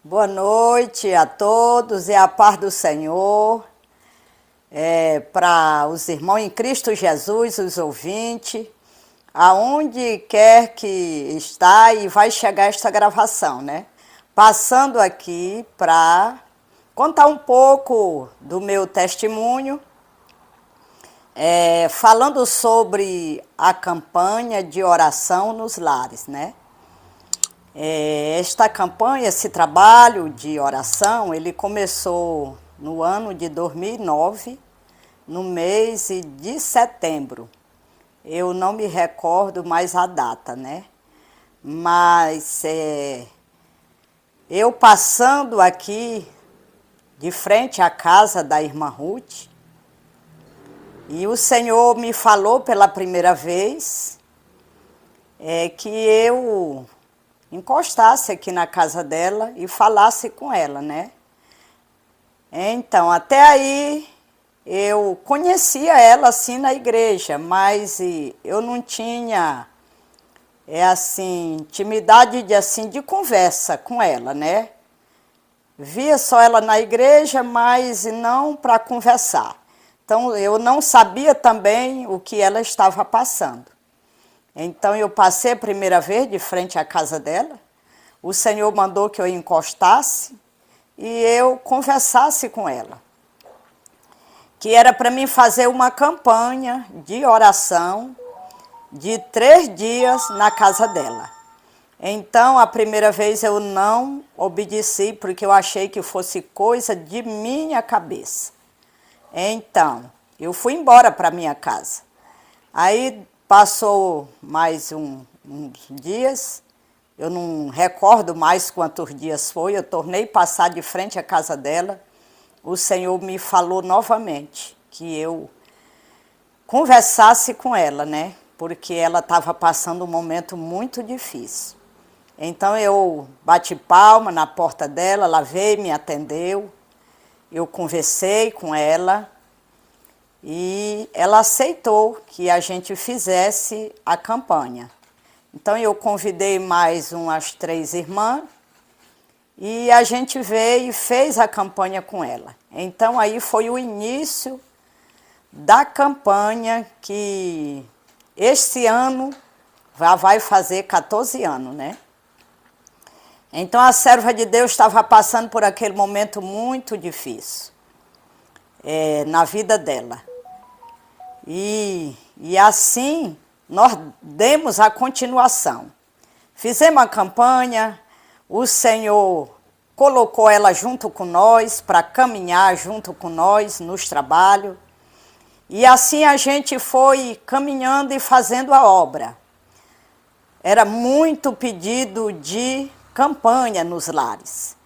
Boa noite a todos e a paz do Senhor. Para os irmãos em Cristo Jesus, os ouvintes, aonde quer que está e vai chegar esta gravação, né? Passando aqui para contar um pouco do meu testemunho, falando sobre a campanha de oração nos lares, né? Esta campanha, esse trabalho de oração, ele começou no ano de 2009, no mês de setembro. Eu não me recordo mais a data, né? Mas eu passando aqui de frente à casa da irmã Ruth, e o Senhor me falou pela primeira vez que eu encostasse aqui na casa dela e falasse com ela, né? Então, até aí eu conhecia ela assim na igreja, mas eu não tinha intimidade de conversa com ela, né? Via só ela na igreja, mas não para conversar. Então, eu não sabia também o que ela estava passando. Então, eu passei a primeira vez de frente à casa dela. O Senhor mandou que eu encostasse e eu conversasse com ela. Que era para mim fazer uma campanha de oração de 3 dias na casa dela. Então, a primeira vez eu não obedeci, porque eu achei que fosse coisa de minha cabeça. Então, eu fui embora para minha casa. Aí passou mais uns dias, eu não recordo mais quantos dias foi, eu tornei passar de frente à casa dela. O Senhor me falou novamente que eu conversasse com ela, né? Porque ela estava passando um momento muito difícil. Então eu bati palma na porta dela, ela veio, me atendeu, eu conversei com ela e ela aceitou que a gente fizesse a campanha. Então eu convidei mais umas 3 irmãs e a gente veio e fez a campanha com ela. Então aí foi o início da campanha que este ano vai fazer 14 anos, né? Então a serva de Deus estava passando por aquele momento muito difícil na vida dela. E assim nós demos a continuação. Fizemos a campanha, o Senhor colocou ela junto com nós, para caminhar junto com nós nos trabalhos. E assim a gente foi caminhando e fazendo a obra. Era muito pedido de campanha nos lares.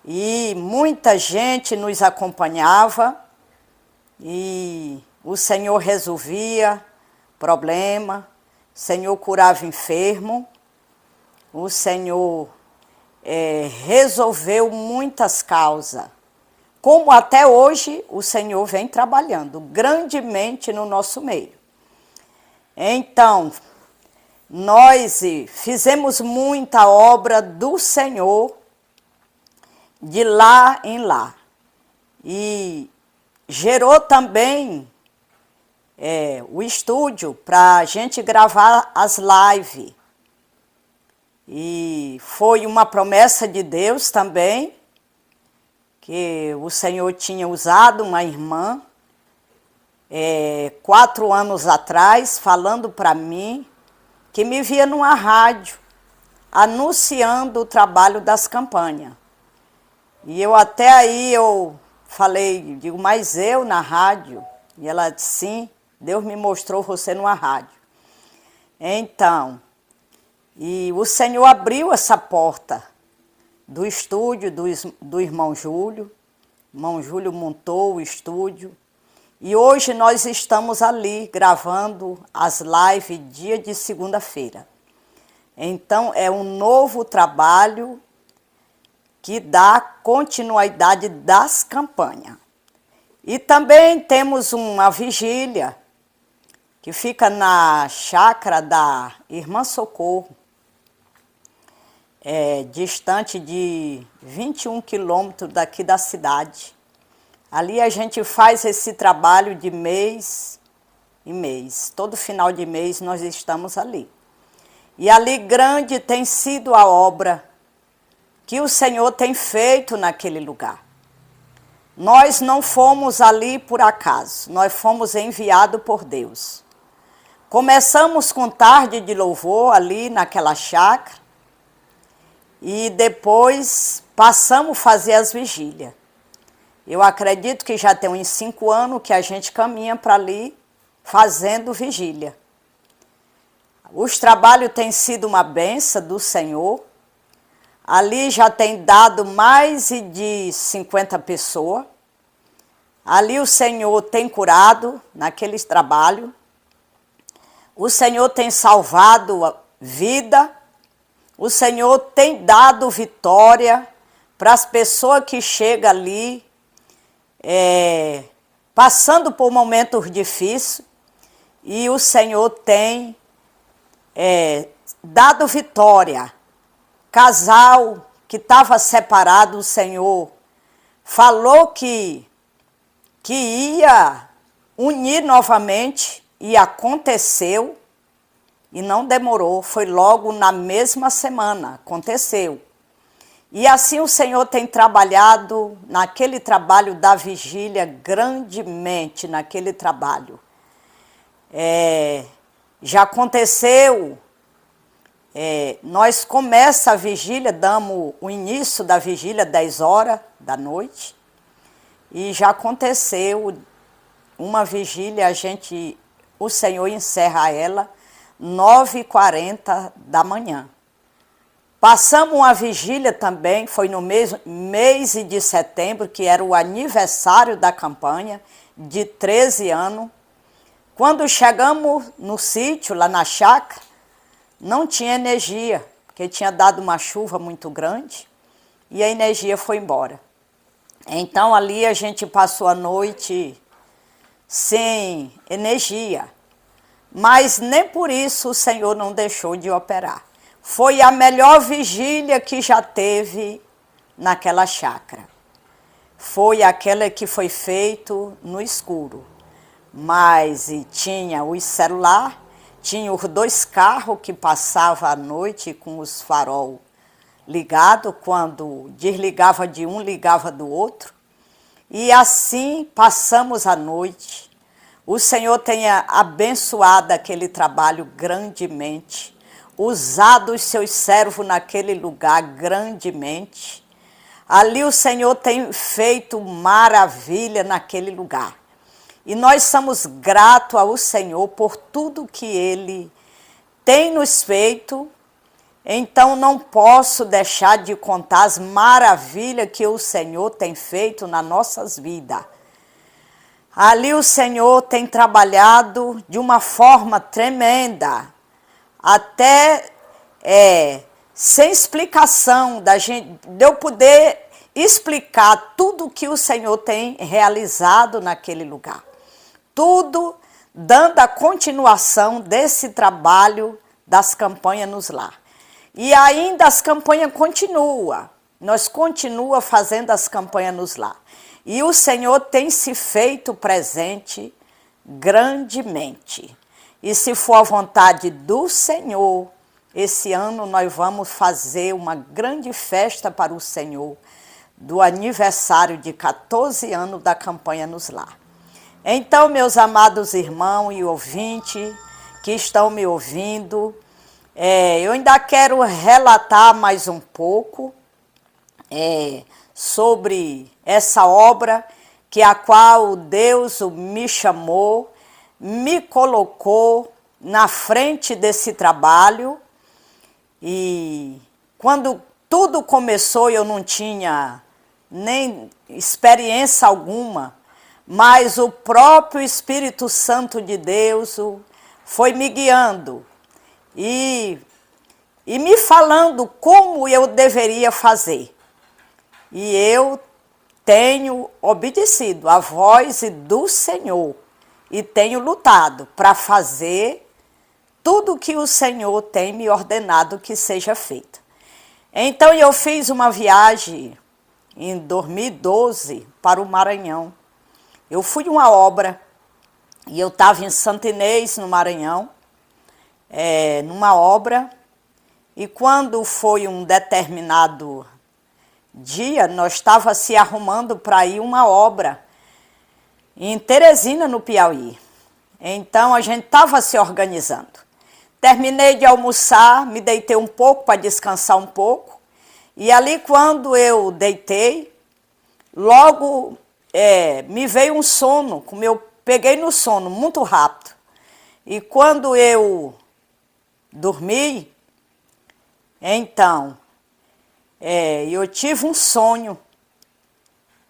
E muita gente nos acompanhava e o Senhor resolvia problema, o Senhor curava enfermo, o Senhor resolveu muitas causas. Como até hoje o Senhor vem trabalhando grandemente no nosso meio. Então, nós fizemos muita obra do Senhor de lá em lá. E gerou também o estúdio para a gente gravar as lives. E foi uma promessa de Deus também, que o Senhor tinha usado uma irmã 4 anos atrás, falando para mim, que me via numa rádio, anunciando o trabalho das campanhas. E eu até aí eu falei, digo, mas eu na rádio? E ela disse, sim, Deus me mostrou você numa rádio. Então, e o Senhor abriu essa porta do estúdio do irmão Júlio. O irmão Júlio montou o estúdio. E hoje nós estamos ali gravando as lives dia de segunda-feira. Então é um novo trabalho que dá continuidade das campanhas. E também temos uma vigília que fica na chácara da Irmã Socorro. distante de 21 quilômetros daqui da cidade. Ali a gente faz esse trabalho de mês em mês. Todo final de mês nós estamos ali. E ali grande tem sido a obra que o Senhor tem feito naquele lugar. Nós não fomos ali por acaso, nós fomos enviados por Deus. Começamos com tarde de louvor ali naquela chácara e depois passamos a fazer as vigílias. Eu acredito que já tem uns 5 anos que a gente caminha para ali fazendo vigília. Os trabalhos têm sido uma bênção do Senhor. Ali já tem dado mais de 50 pessoas. Ali o Senhor tem curado naqueles trabalhos. O Senhor tem salvado vida. O Senhor tem dado vitória para as pessoas que chegam ali, passando por momentos difíceis. E o Senhor tem dado vitória. Casal que estava separado, o Senhor falou que ia unir novamente e aconteceu e não demorou, foi logo na mesma semana, aconteceu. E assim o Senhor tem trabalhado naquele trabalho da vigília grandemente, naquele trabalho. Já aconteceu. Nós começamos a vigília, damos o início da vigília 10 horas da noite e já aconteceu uma vigília, o Senhor encerra ela 9h40 da manhã. Passamos uma vigília também, foi no mês de setembro, que era o aniversário da campanha, de 13 anos. Quando chegamos no sítio, lá na chácara, não tinha energia, porque tinha dado uma chuva muito grande e a energia foi embora. Então ali a gente passou a noite sem energia, mas nem por isso o Senhor não deixou de operar. Foi a melhor vigília que já teve naquela chácara. Foi aquela que foi feita no escuro, mas tinha o celular. Tinha os 2 carros que passavam à noite com os farol ligados, quando desligava de um, ligava do outro. E assim passamos a noite. O Senhor tenha abençoado aquele trabalho grandemente, usado os seus servos naquele lugar grandemente. Ali o Senhor tem feito maravilha naquele lugar. E nós somos gratos ao Senhor por tudo que Ele tem nos feito. Então não posso deixar de contar as maravilhas que o Senhor tem feito nas nossas vidas. Ali o Senhor tem trabalhado de uma forma tremenda, até sem explicação, de eu poder explicar tudo que o Senhor tem realizado naquele lugar. Tudo dando a continuação desse trabalho das campanhas nos lar. E ainda as campanhas continuam. Nós continuamos fazendo as campanhas nos lar. E o Senhor tem se feito presente grandemente. E se for a vontade do Senhor, esse ano nós vamos fazer uma grande festa para o Senhor, do aniversário de 14 anos da campanha nos lar. Então, meus amados irmãos e ouvintes que estão me ouvindo, eu ainda quero relatar mais um pouco sobre essa obra a qual Deus me chamou, me colocou na frente desse trabalho. E quando tudo começou, eu não tinha nem experiência alguma, mas o próprio Espírito Santo de Deus foi me guiando e me falando como eu deveria fazer. E eu tenho obedecido à voz do Senhor e tenho lutado para fazer tudo que o Senhor tem me ordenado que seja feito. Então eu fiz uma viagem em 2012 para o Maranhão. Eu fui uma obra e eu estava em Santa Inês, no Maranhão, numa obra, e quando foi um determinado dia, nós estávamos se arrumando para ir uma obra em Teresina, no Piauí. Então a gente estava se organizando. Terminei de almoçar, me deitei um pouco para descansar um pouco, e ali quando eu deitei, logo me veio um sono, como eu peguei no sono muito rápido. E quando eu dormi, então, eu tive um sonho.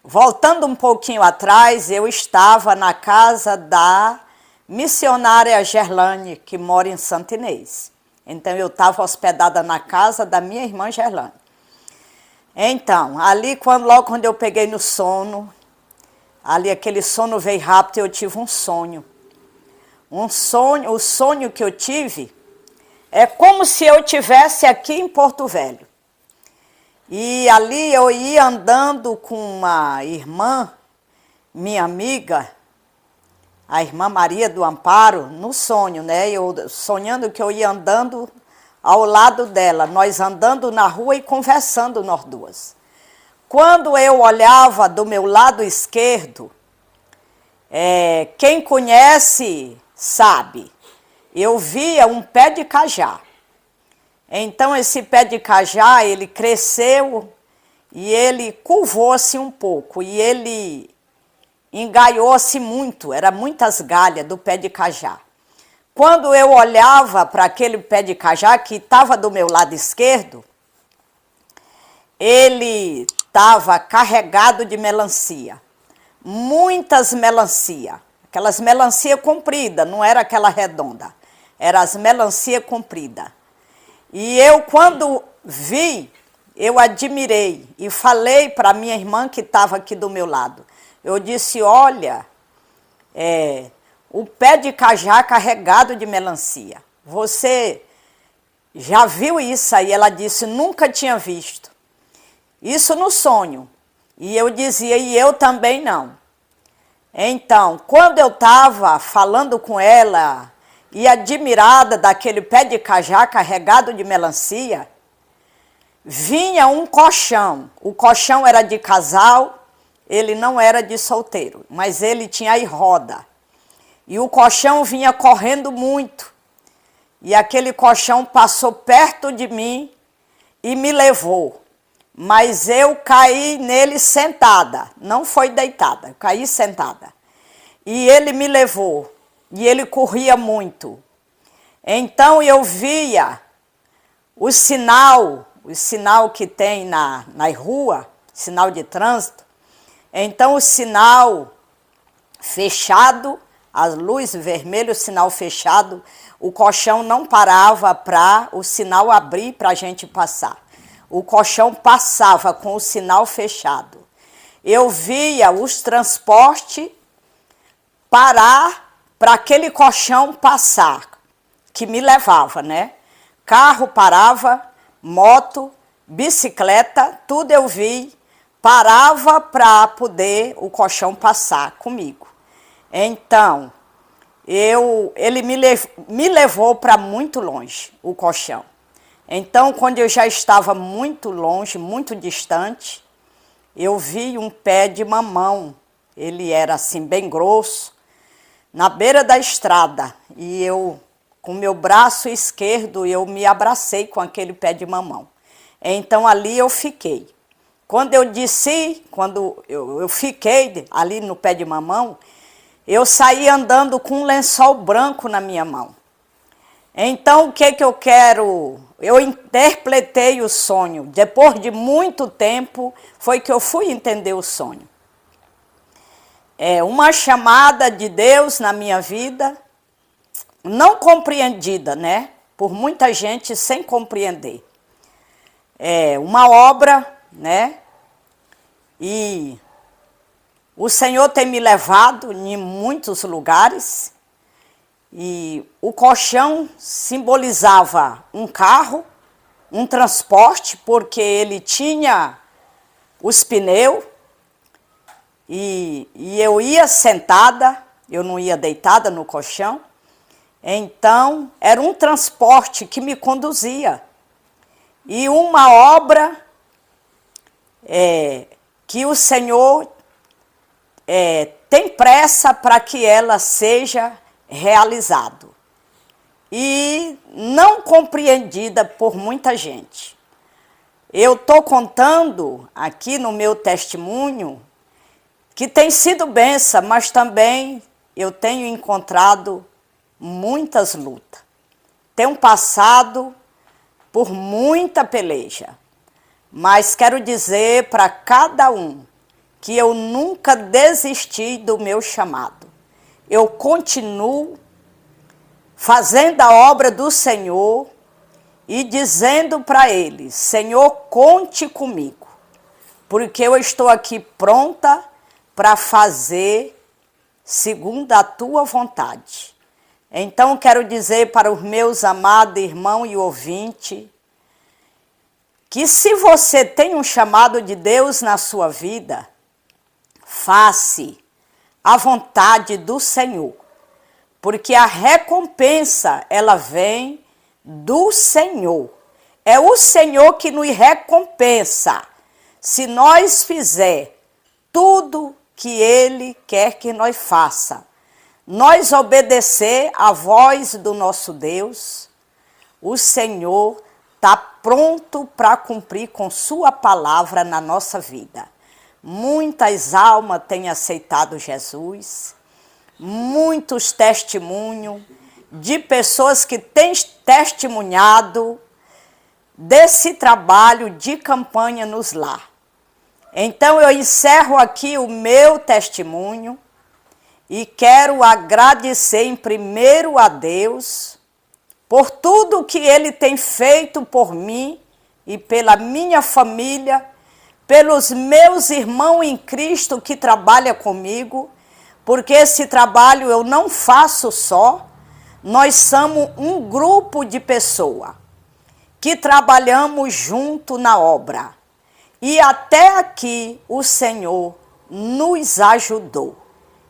Voltando um pouquinho atrás, eu estava na casa da missionária Gerlane, que mora em Santa Inês. Então, eu estava hospedada na casa da minha irmã Gerlane. Então, ali, logo quando eu peguei no sono, ali aquele sono veio rápido e eu tive um sonho. O sonho que eu tive é como se eu estivesse aqui em Porto Velho. E ali eu ia andando com uma irmã, minha amiga, a irmã Maria do Amparo, no sonho, né? Eu sonhando que eu ia andando ao lado dela, nós andando na rua e conversando nós duas. Quando eu olhava do meu lado esquerdo, quem conhece sabe, eu via um pé de cajá. Então esse pé de cajá, ele cresceu e ele curvou-se um pouco e ele engaiou-se muito, era muitas galhas do pé de cajá. Quando eu olhava para aquele pé de cajá que estava do meu lado esquerdo, ele estava carregado de melancia, muitas melancia, aquelas melancia compridas, não era aquela redonda, era as melancia compridas. E eu, quando vi, eu admirei e falei para a minha irmã que estava aqui do meu lado. Eu disse, olha, o pé de cajá carregado de melancia. Você já viu isso aí? Ela disse, nunca tinha visto. Isso no sonho. E eu dizia, e eu também não. Então, quando eu estava falando com ela e admirada daquele pé de cajá carregado de melancia, vinha um colchão. O colchão era de casal, ele não era de solteiro, mas ele tinha aí roda. E o colchão vinha correndo muito. E aquele colchão passou perto de mim e me levou. Mas eu caí nele sentada, não foi deitada, eu caí sentada. E ele me levou, e ele corria muito. Então eu via o sinal que tem na rua, sinal de trânsito. Então o sinal fechado, a luz vermelha, o sinal fechado, o colchão não parava para o sinal abrir para a gente passar. O colchão passava com o sinal fechado. Eu via os transportes parar para aquele colchão passar, que me levava, né? Carro parava, moto, bicicleta, tudo eu vi, parava para poder o colchão passar comigo. Então, ele me levou para muito longe, o colchão. Então, quando eu já estava muito longe, muito distante, eu vi um pé de mamão. Ele era assim, bem grosso, na beira da estrada. E eu, com meu braço esquerdo, eu me abracei com aquele pé de mamão. Então, ali eu fiquei. Quando eu desci, quando eu fiquei ali no pé de mamão, eu saí andando com um lençol branco na minha mão. Então, o que eu quero? Eu interpretei o sonho. Depois de muito tempo, foi que eu fui entender o sonho. É uma chamada de Deus na minha vida, não compreendida, né? Por muita gente sem compreender. É uma obra, né? E o Senhor tem me levado em muitos lugares. E o colchão simbolizava um carro, um transporte, porque ele tinha os pneus e eu ia sentada, eu não ia deitada no colchão. Então, era um transporte que me conduzia. E uma obra que o Senhor tem pressa para que ela seja realizada. E não compreendida por muita gente. Eu estou contando aqui no meu testemunho que tem sido bênção, mas também eu tenho encontrado muitas lutas. Tenho passado por muita peleja, mas quero dizer para cada um que eu nunca desisti do meu chamado. Eu continuo fazendo a obra do Senhor e dizendo para Ele: Senhor, conte comigo, porque eu estou aqui pronta para fazer segundo a Tua vontade. Então, quero dizer para os meus amados irmãos e ouvintes, que se você tem um chamado de Deus na sua vida, faça a vontade do Senhor, porque a recompensa, ela vem do Senhor. É o Senhor que nos recompensa, se nós fizer tudo que Ele quer que nós faça. Nós obedecer à voz do nosso Deus, o Senhor está pronto para cumprir com sua palavra na nossa vida. Muitas almas têm aceitado Jesus, muitos testemunhos de pessoas que têm testemunhado desse trabalho de campanha nos lar. Então eu encerro aqui o meu testemunho e quero agradecer em primeiro a Deus por tudo que Ele tem feito por mim e pela minha família, pelos meus irmãos em Cristo que trabalham comigo, porque esse trabalho eu não faço só, nós somos um grupo de pessoas que trabalhamos junto na obra. E até aqui o Senhor nos ajudou.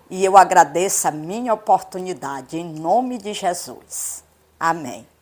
E eu agradeço a minha oportunidade, em nome de Jesus. Amém.